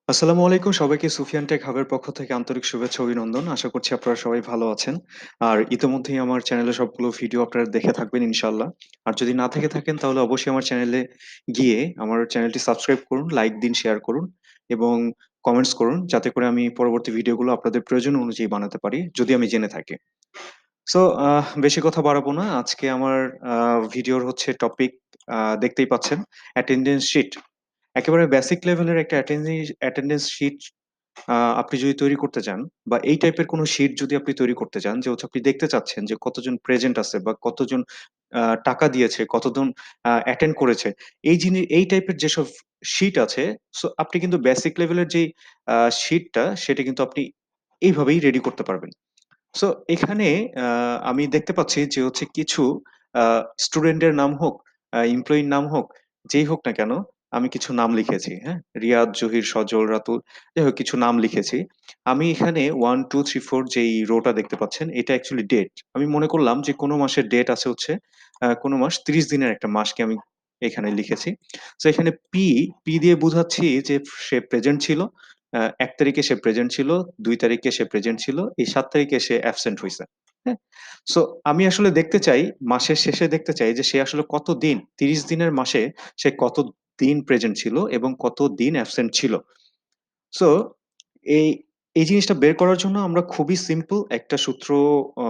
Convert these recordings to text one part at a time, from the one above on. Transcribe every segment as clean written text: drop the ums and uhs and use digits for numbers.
আসসালামু আলাইকুম সবাইকে সুফিয়ান টেক হাবের পক্ষ থেকে আন্তরিক শুভেচ্ছা ও অভিনন্দন। আশা করছি আপনারা সবাই ভালো আছেন। আর ইতিমধ্যেই আমার চ্যানেলে সবগুলো ভিডিও আপনারা দেখে থাকবেন ইনশাআল্লাহ। আর যদি না থেকে থাকেন তাহলে অবশ্যই আমার চ্যানেলে গিয়ে আমার চ্যানেলটি সাবস্ক্রাইব করুন, লাইক দিন, শেয়ার করুন এবং কমেন্টস করুন যাতে করে আমি পরবর্তী ভিডিওগুলো আপনাদের প্রয়োজন অনুযায়ী বানাতে পারি যদি আমি জেনে থাকি। সো বেশি কথা বাড়াবো না। আজকে আমার ভিডিওর হচ্ছে টপিক দেখতেই পাচ্ছেন অ্যাটেন্ডেন্স শিট। একেবারে বেসিক লেভেলের একটা অ্যাটেন্ডেন্স শিট আপনি যদি তৈরি করতে চান বা এই টাইপের কোনো শিট যদি আপনি তৈরি করতে চান যে হচ্ছে আপনি দেখতে চাচ্ছেন যে কতজন প্রেজেন্ট আছে বা কতজন টাকা দিয়েছে, কতজন অ্যাটেন্ড করেছে। এই টাইপের যেসব শিট আছে, সো আপনি কিন্তু বেসিক লেভেলের যেই শিটটা সেটা কিন্তু আপনি এইভাবেই রেডি করতে পারবেন। সো এখানে আ আমি দেখতে পাচ্ছি যে হচ্ছে কিছু আ স্টুডেন্টের নাম হোক, এমপ্লয়ির নাম হোক, যেই হোক না কেন, আমি কিছু নাম লিখেছি, হ্যাঁ? রিয়াদ, জহির, সজল, রাতুল, যাই হোক কিছু নাম লিখেছি। আমি এখানে 1, 2, 3, 4 যেই রোটা দেখতে পাচ্ছেন, এটা অ্যাকচুয়ালি ডেট। আমি মনে করলাম যে কোন মাসের ডেট আছে হচ্ছে কোন মাস ৩০ দিনের একটা মাসকে আমি এখানে লিখেছি। সো এখানে পি দিয়ে বুঝাচ্ছি যে সে প্রেজেন্ট ছিল। ১ তারিখে সে প্রেজেন্ট ছিল, ২ তারিখে সে প্রেজেন্ট ছিল, এই ৭ তারিখে সে অ্যাবসেন্ট হইছে। হ্যাঁ? সো আমি আসলে দেখতে চাই, মাসের শেষে দেখতে চাই যে সে আসলে কতদিন ৩০ দিনের মাসে সে কতদিন প্রেজেন্ট ছিল এবং কতদিন অ্যাবসেন্ট ছিল। সো এই, এই জিনিসটা বের করার জন্য আমরা খুবই সিম্পল একটা সূত্র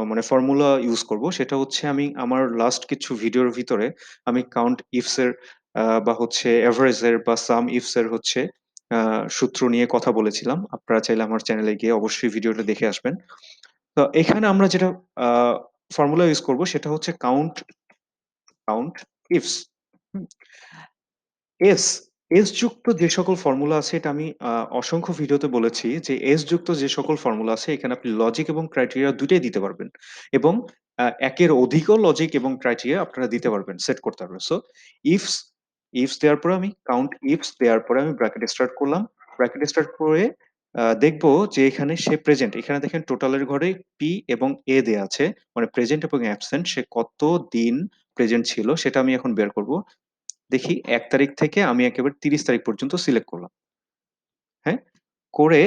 মানে ফর্মুলা ইউস করব। সেটা হচ্ছে আমি আমার লাস্ট কিছু ভিডিওর ভিতরে আমি কাউন্ট ইফস এর বা হচ্ছে এভারেজ এর বা সাম ইফস এর হচ্ছে আ সূত্র নিয়ে কথা বলেছিলাম। আপনারা চাইলে আমার চ্যানেলে গিয়ে অবশ্যই ভিডিওটা দেখে আসবেন। তো এখানে আমরা যেটা আ ফর্মুলা ইউস করব সেটা হচ্ছে কাউন্ট ইফস। হুম? এস, এস যুক্ত যে সকল ফর্মুলা আছে এটা আমি অসংখ্য ভিডিওতে বলেছি যে এস যুক্ত যে সকল ফর্মুলা আছে এখানে আপনি লজিক এবং ক্রাইটেরিয়া ২ টাই দিতে পারবেন। এবং ১ এর অধিকও লজিক এবং ক্রাইটেরিয়া আপনারা দিতে পারবেন, সেট করতে পারবেন। সো ইফস, ইফস দেওয়ার পরে আমি কাউন্ট ইফস দেওয়ার পরে আমি ব্র্যাকেট স্টার্ট করলাম। ব্র্যাকেট স্টার্ট করে দেখব যে এখানে সে প্রেজেন্ট। এখানে দেখেন টোটালের ঘরে পি এবং এ দেয়া আছে। মানে প্রেজেন্ট এবং অ্যাবসেন্ট সে কতদিন প্রেজেন্ট ছিল সেটা আমি এখন বের করব। দেখি ১ তারিখ থেকে আমি একেবারে ৩০ তারিখ পর্যন্ত সিলেক্ট করলাম। হ্যাঁ? করে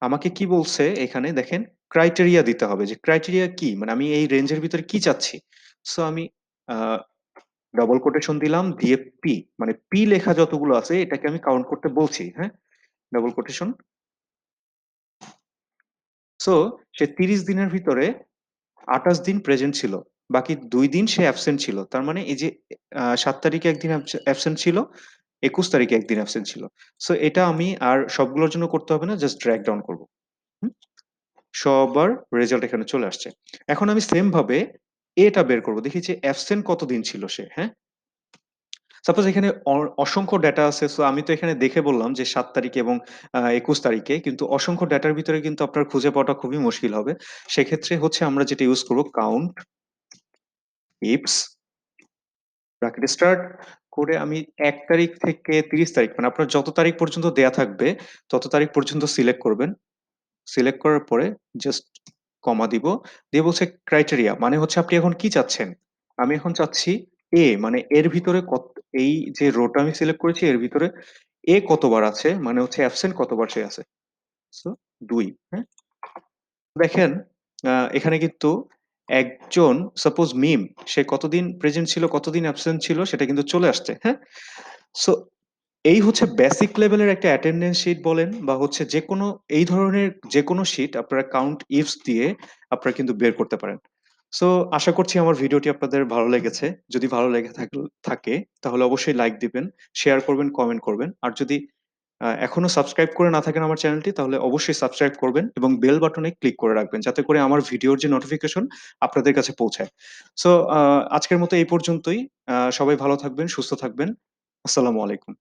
আমাকে কি বলছে এখানে দেখেন ক্রাইটেরিয়া দিতে হবে যে ক্রাইটেরিয়া কি? মানে আমি এই রেঞ্জের ভিতরে কি চাচ্ছি? সো আমি আ ডবল কোটেশন দিলাম দিয়ে পি মানে পি লেখা যতগুলো আছে এটাকে আমি কাউন্ট করতে বলছি। হ্যাঁ? Double quotation. সো সে ৩০ দিনের ভিতরে ২৮ দিন প্রেজেন্ট ছিল। বাকি ২ দিন সে অ্যাবসেন্ট ছিল। তার মানে এই যে ৭ তারিখে একদিন অ্যাবসেন্ট ছিল, ২১ তারিখে একদিন অ্যাবসেন্ট ছিল। সো এটা আমি আর সবগুলোর জন্য করতে হবে না, জাস্ট ড্রাগ ডাউন করব। হুম? সবার রেজাল্ট এখানে চলে আসছে। এখন আমি সেম ভাবে টা বের করব। দেখি যে অ্যাবসেন্ট কতদিন ছিল সে, হ্যাঁ? সাপোজ এখানে অসংখ্য ডেটা আছে। সো আমি তো এখানে দেখে বললাম যে ৭ তারিখে এবং ২১ তারিখে। কিন্তু অসংখ্য ডেটার ভিতরে কিন্তু আপনার খুঁজে পাওয়াটা খুবই মুশকিল হবে। সেক্ষেত্রে হচ্ছে আমরা যেটা ইউস করব কাউন্ট ইফস ব্র্যাকেট স্টার্ট করে আমি ১ তারিখ থেকে ৩০ তারিখ মানে আপনার যত তারিখ পর্যন্ত দেয়া থাকবে, তত তারিখ পর্যন্ত সিলেক্ট করবেন। সিলেক্ট করার পরে জাস্ট কমা দিব। দিয়ে বলছে ক্রাইটেরিয়া মানে হচ্ছে আপনি এখন কি চাচ্ছেন? আমি এখন চাচ্ছি মানে এর ভিতরে এই যে রোটা আমি সিলেক্ট করেছি এর ভিতরে কতবার আছে মানে হচ্ছে অ্যাবসেন্ট কতবার সে আছে। সো ২, হ্যাঁ? দেখেন এখানে কিন্তু একজন সাপোজ মিম সে কতদিন প্রেজেন্ট ছিল, কতদিন অ্যাবসেন্ট ছিল সেটা কিন্তু চলে আসছে। হ্যাঁ? সো এই হচ্ছে বেসিক লেভেলের একটা অ্যাটেন্ডেন্স শিট বলেন বা হচ্ছে যেকোনো এই ধরনের যেকোনো শিট আপনারা কাউন্ট ইফস দিয়ে আপনারা কিন্তু বের করতে পারেন। সো আশা করছি আমার ভিডিওটি আপনাদের ভালো লেগেছে। যদি ভালো লেগে থাকে তাহলে অবশ্যই লাইক দিবেন, শেয়ার করবেন, কমেন্ট করবেন। আর যদি এখনো সাবস্ক্রাইব করে না থাকেন আমার চ্যানেলটি তাহলে অবশ্যই সাবস্ক্রাইব করবেন এবং বেল বাটনে ক্লিক করে রাখবেন যাতে করে আমার ভিডিওর যে নোটিফিকেশন আপনাদের কাছে পৌঁছায়। সো আজকের মতো এই পর্যন্তই। সবাই ভালো থাকবেন, সুস্থ থাকবেন। আসসালামু আলাইকুম।